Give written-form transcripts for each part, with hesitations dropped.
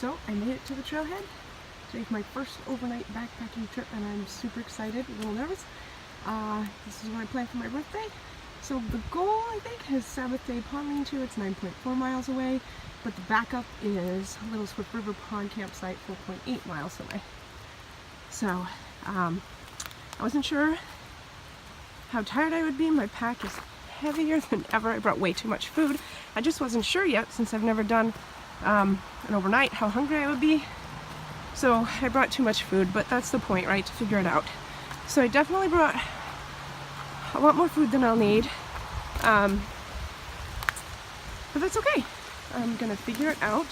So I made it to the trailhead. Today's my first overnight backpacking trip and I'm super excited, a little nervous. This is what I planned for my birthday. So the goal, I think, is Sabbath Day Pond Lean-To. It's 9.4 miles away, but the backup is Little Swift River Pond Campsite, 4.8 miles away. So I wasn't sure how tired I would be. My pack is heavier than ever. I brought way too much food. I just wasn't sure yet, since I've never done an overnight, how hungry I would be. So I brought too much food, but that's the point, right? To figure it out. So I definitely brought a lot more food than I'll need. But that's okay. I'm gonna figure it out.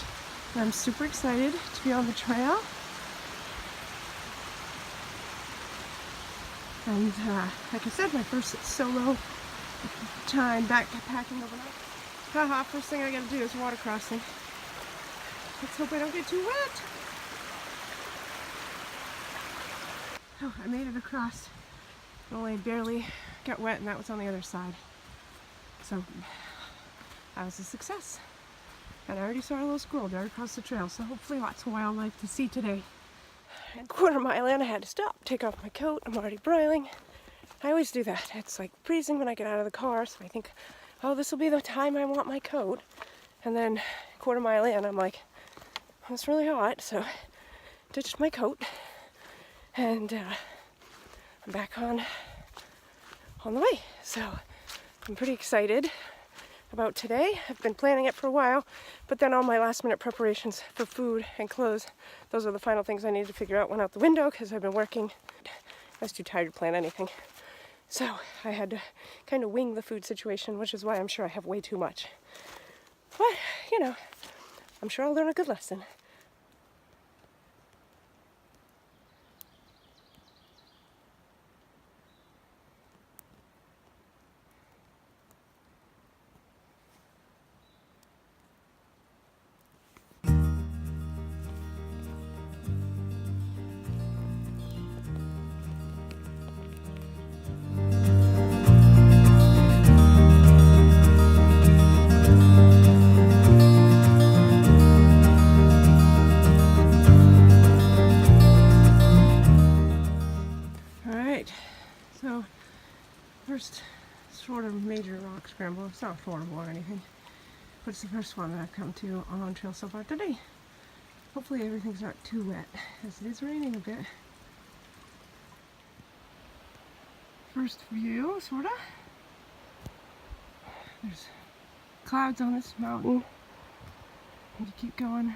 And I'm super excited to be on the trail. And like I said, my first solo time backpacking overnight. Haha, first thing I gotta do is water crossing. Let's hope I don't get too wet. Oh, I made it across. Only barely got wet, and that was on the other side. So that was a success. And I already saw a little squirrel there across the trail, so hopefully lots of wildlife to see today. A quarter mile in, I had to stop, take off my coat. I'm already broiling. I always do that. It's like freezing when I get out of the car, so I think, oh, this will be the time I want my coat. And then a quarter mile in, I'm like, oh, it's really hot, so ditched my coat. And I'm back on the way. So I'm pretty excited about today. I've been planning it for a while, but then all my last minute preparations for food and clothes, those are the final things I need to figure out, went out the window because I've been working. I was too tired to plan anything. So I had to kind of wing the food situation, which is why I'm sure I have way too much. But, you know, I'm sure I'll learn a good lesson. So, first sort of major rock scramble. It's not horrible or anything, but it's the first one that I've come to on trail so far today. Hopefully everything's not too wet, as it is raining a bit. First view, sorta. There's clouds on this mountain. And you keep going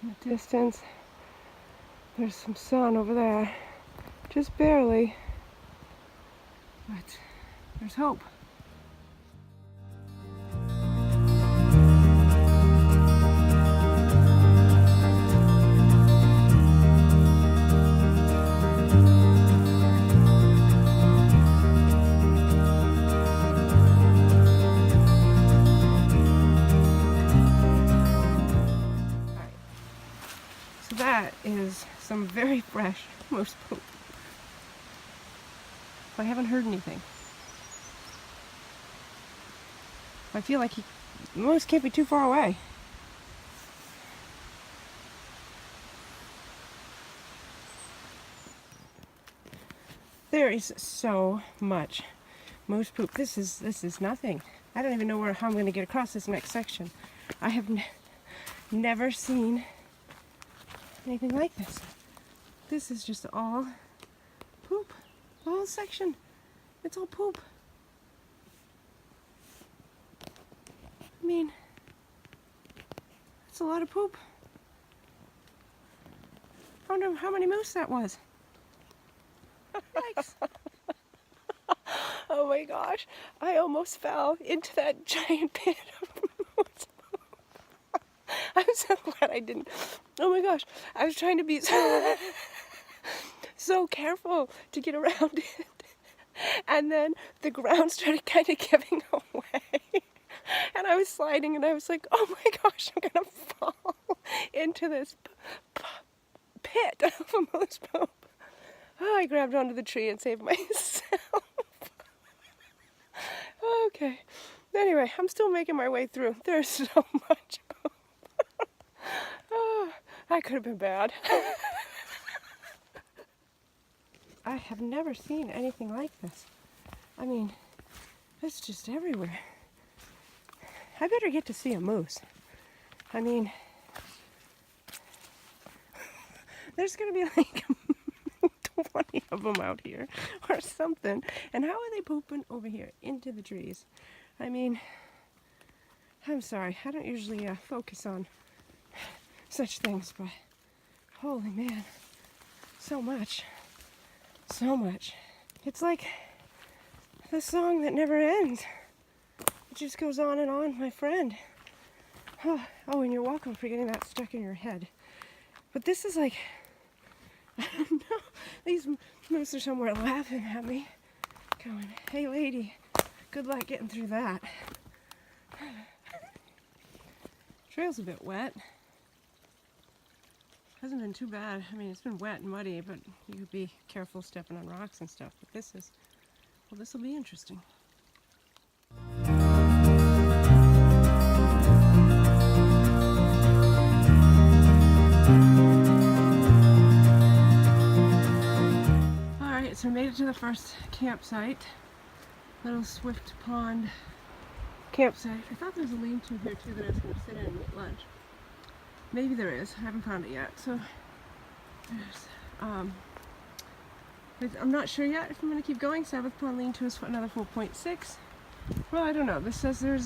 in the distance. There's some sun over there, just barely. But there's hope. Alright. So that is some very fresh moose poop. I haven't heard anything. I feel like the moose can't be too far away. There is so much moose poop. This is nothing. I don't even know how I'm going to get across this next section. I have never seen anything like this. This is just all poop. The whole section, it's all poop. I mean, that's a lot of poop. I wonder how many moose that was. Yikes. Oh my gosh, I almost fell into that giant pit of moose poop. I'm so glad I didn't. Oh my gosh, I was trying to be so careful to get around it, and then the ground started kind of giving away, and I was sliding, and I was like, oh my gosh, I'm gonna fall into this pit of a moose poop. Oh, I grabbed onto the tree and saved myself. Okay, anyway, I'm still making my way through. There's so much poop. Oh, That could have been bad. I have never seen anything like this. I mean, it's just everywhere. I better get to see a moose. I mean, there's gonna be like 20 of them out here or something. And how are they pooping over here into the trees? I mean, I'm sorry, I don't usually focus on such things, but holy man, so much. So much. It's like the song that never ends. It just goes on and on, my friend. Oh, and you're welcome for getting that stuck in your head. But this is like, I don't know, these moose are somewhere laughing at me, going, hey lady, good luck getting through that. Trail's a bit wet. Hasn't been too bad. I mean, it's been wet and muddy, but you could be careful stepping on rocks and stuff. But this is, well, this will be interesting. Alright, so I made it to the first campsite. Little Swift Pond campsite. I thought there was a lean-to here too that I was going to sit in and eat lunch. Maybe there is. I haven't found it yet. So there's, I'm not sure yet if I'm going to keep going. Sabbath Pond lean-to is another 4.6. Well, I don't know. This says that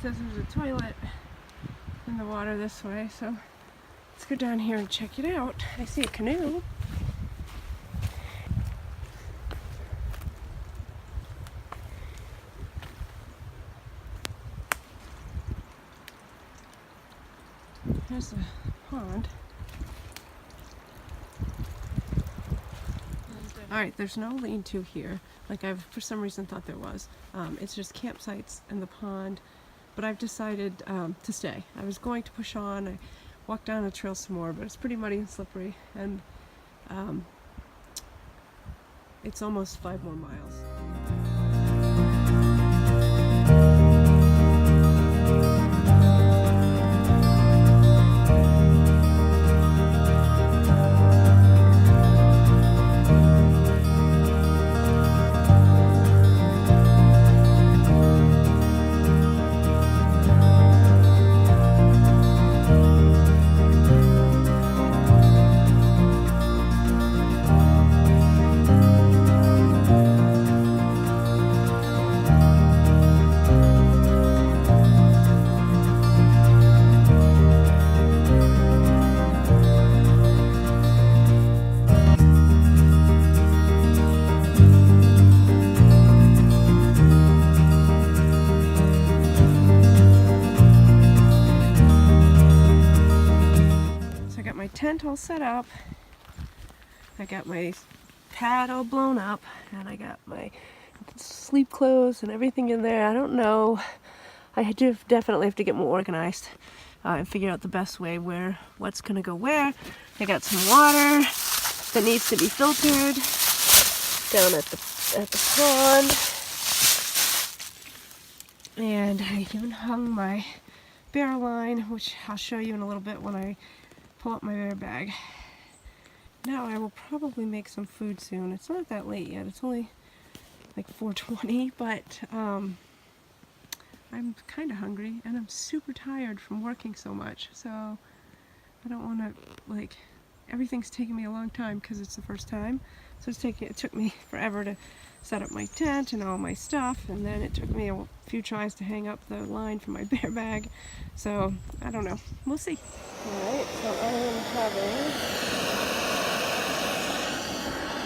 says there's a toilet in the water this way. So let's go down here and check it out. I see a canoe. There's the pond. Alright, there's no lean-to here, like I've for some reason thought there was. It's just campsites and the pond, but I've decided to stay. I was going to push on, I walked down the trail some more, but it's pretty muddy and slippery, and it's almost 5 more miles. Tent all set up. I got my pad all blown up, and I got my sleep clothes and everything in there. I don't know. I do definitely have to get more organized and figure out the best way what's gonna go where. I got some water that needs to be filtered down at the pond, and I even hung my bear line, which I'll show you in a little bit when I pull up my bear bag. Now I will probably make some food soon. It's not that late yet. It's only like 4:20, but I'm kind of hungry and I'm super tired from working so much. So I don't want to, like, everything's taking me a long time because it's the first time. So it took me forever to set up my tent and all my stuff, and then it took me a few tries to hang up the line for my bear bag. So I don't know. We'll see. Alright, so I am having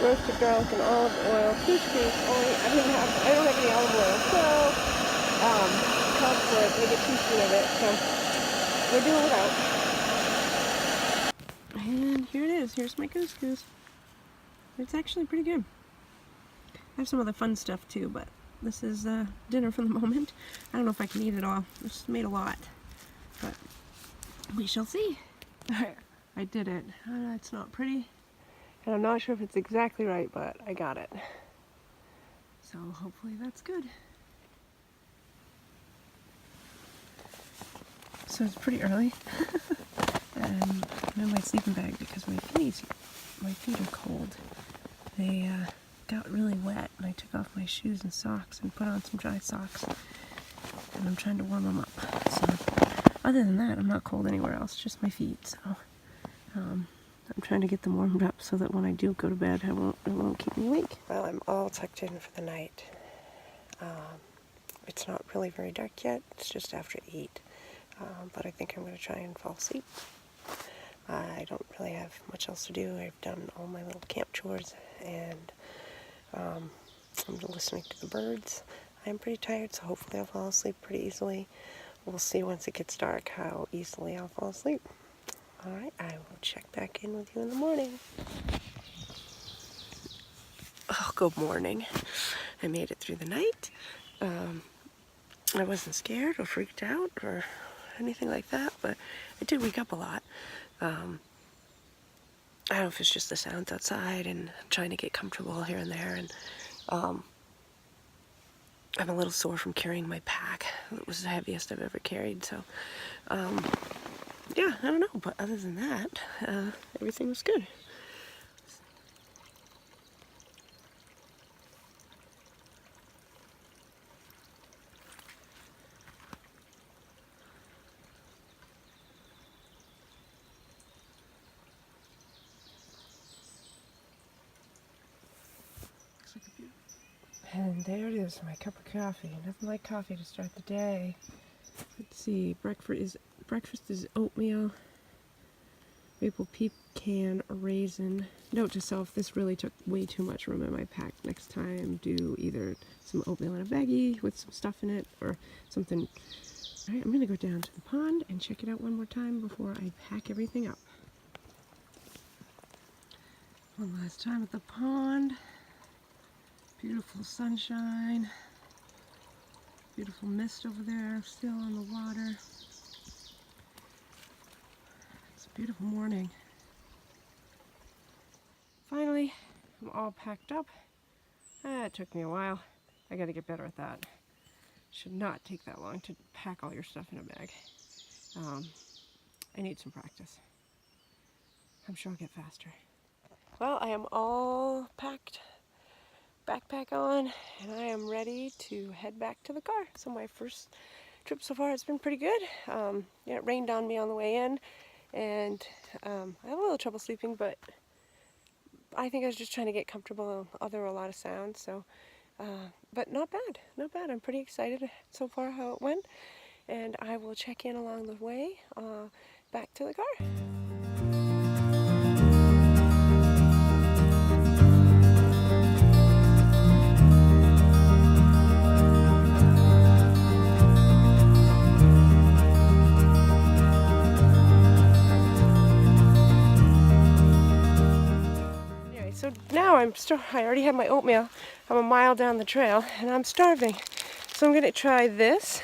roasted garlic and olive oil, couscous. I don't have any olive oil, so called for it. They get too sweet of it, so we're doing without. And here it is. Here's my couscous. It's actually pretty good. I have some other fun stuff too, but this is dinner for the moment. I don't know if I can eat it all. I just made a lot, but we shall see. I did it. It's not pretty, and I'm not sure if it's exactly right, but I got it. So hopefully that's good. So it's pretty early, and and I'm in my sleeping bag because my feet are cold. They got really wet, and I took off my shoes and socks and put on some dry socks, and I'm trying to warm them up. So other than that, I'm not cold anywhere else, just my feet. So I'm trying to get them warmed up so that when I do go to bed, it won't keep me awake. Well, I'm all tucked in for the night. It's not really very dark yet. It's just after 8. But I think I'm going to try and fall asleep. I don't really have much else to do. I've done all my little camp chores, and I'm listening to the birds. I'm pretty tired, so hopefully I'll fall asleep pretty easily. We'll see once it gets dark how easily I'll fall asleep. Alright, I will check back in with you in the morning. Oh, good morning. I made it through the night. I wasn't scared or freaked out or anything like that, but I did wake up a lot. I don't know if it's just the sounds outside and trying to get comfortable here and there, and I'm a little sore from carrying my pack. It was the heaviest I've ever carried, so yeah, I don't know, but other than that, everything was good. And there it is, my cup of coffee. Nothing like coffee to start the day. Let's see, breakfast is oatmeal, maple pecan, raisin. Note to self, this really took way too much room in my pack. Next time, do either some oatmeal in a baggie with some stuff in it or something. All right, I'm going to go down to the pond and check it out one more time before I pack everything up. One last time at the pond. Beautiful sunshine. Beautiful mist over there, still on the water. It's a beautiful morning. Finally, I'm all packed up. It took me a while. I gotta get better at that. Should not take that long to pack all your stuff in a bag. I need some practice. I'm sure I'll get faster. Well, I am all packed, backpack on, and I am ready to head back to the car. So my first trip so far has been pretty good. Yeah, it rained on me on the way in, and I had a little trouble sleeping, but I think I was just trying to get comfortable. There were a lot of sounds, so but not bad, not bad. I'm pretty excited so far how it went, and I will check in along the way back to the car. So now I already have my oatmeal. I'm a mile down the trail and I'm starving. So I'm gonna try this.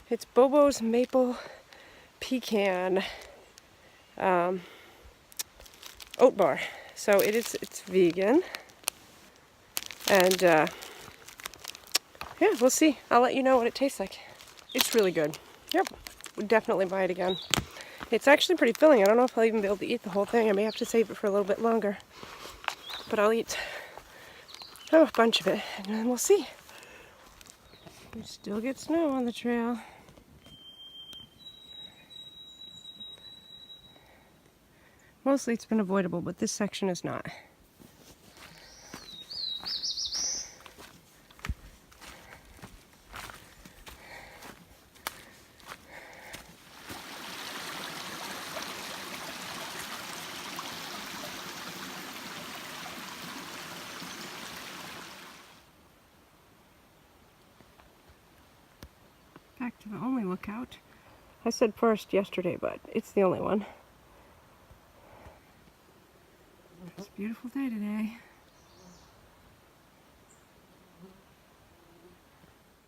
It's Bobo's Maple Pecan oat bar. So it's vegan. And yeah, we'll see. I'll let you know what it tastes like. It's really good. Yep, would definitely buy it again. It's actually pretty filling. I don't know if I'll even be able to eat the whole thing. I may have to save it for a little bit longer. But I'll eat a bunch of it, and then we'll see. We still get snow on the trail. Mostly it's been avoidable, but this section is not. Back to the only lookout. I said first yesterday, but it's the only one. It's a beautiful day today.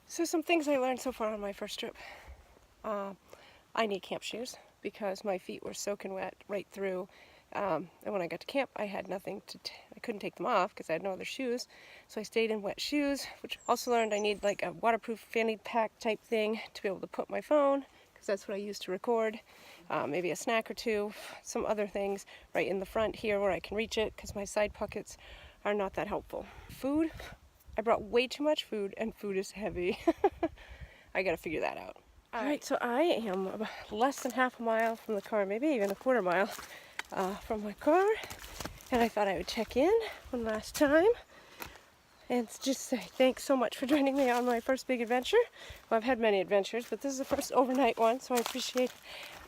So some things I learned so far on my first trip. I need camp shoes because my feet were soaking wet right through. And when I got to camp, I had nothing I couldn't take them off because I had no other shoes. So I stayed in wet shoes, which also learned I need like a waterproof fanny pack type thing to be able to put my phone, because that's what I use to record. Maybe a snack or two, some other things right in the front here where I can reach it, because my side pockets are not that helpful. Food, I brought way too much food, and food is heavy. I gotta figure that out. Alright, so I am about less than half a mile from the car, maybe even a quarter mile from my car, and I thought I would check in one last time and just say thanks so much for joining me on my first big adventure. Well, I've had many adventures, but this is the first overnight one, so I appreciate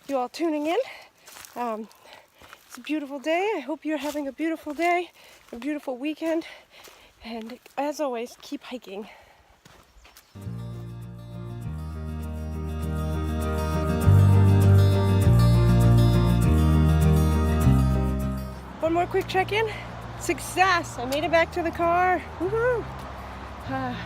you all tuning in. It's a beautiful day. I hope you're having a beautiful day, a beautiful weekend, and as always, keep hiking. One more quick check-in. Success! I made it back to the car. Woohoo!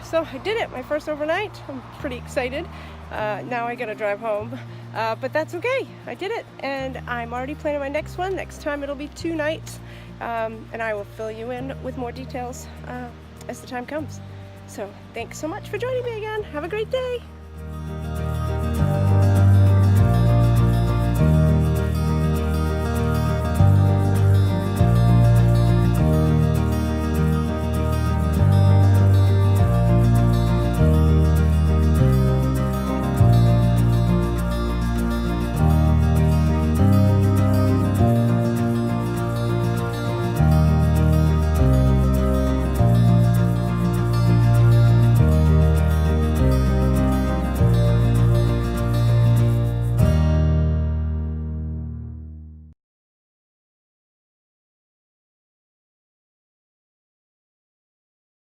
So I did it, my first overnight. I'm pretty excited. Now I gotta drive home, but that's okay. I did it, and I'm already planning my next one. Next time it'll be 2 nights, and I will fill you in with more details as the time comes. So thanks so much for joining me again. Have a great day.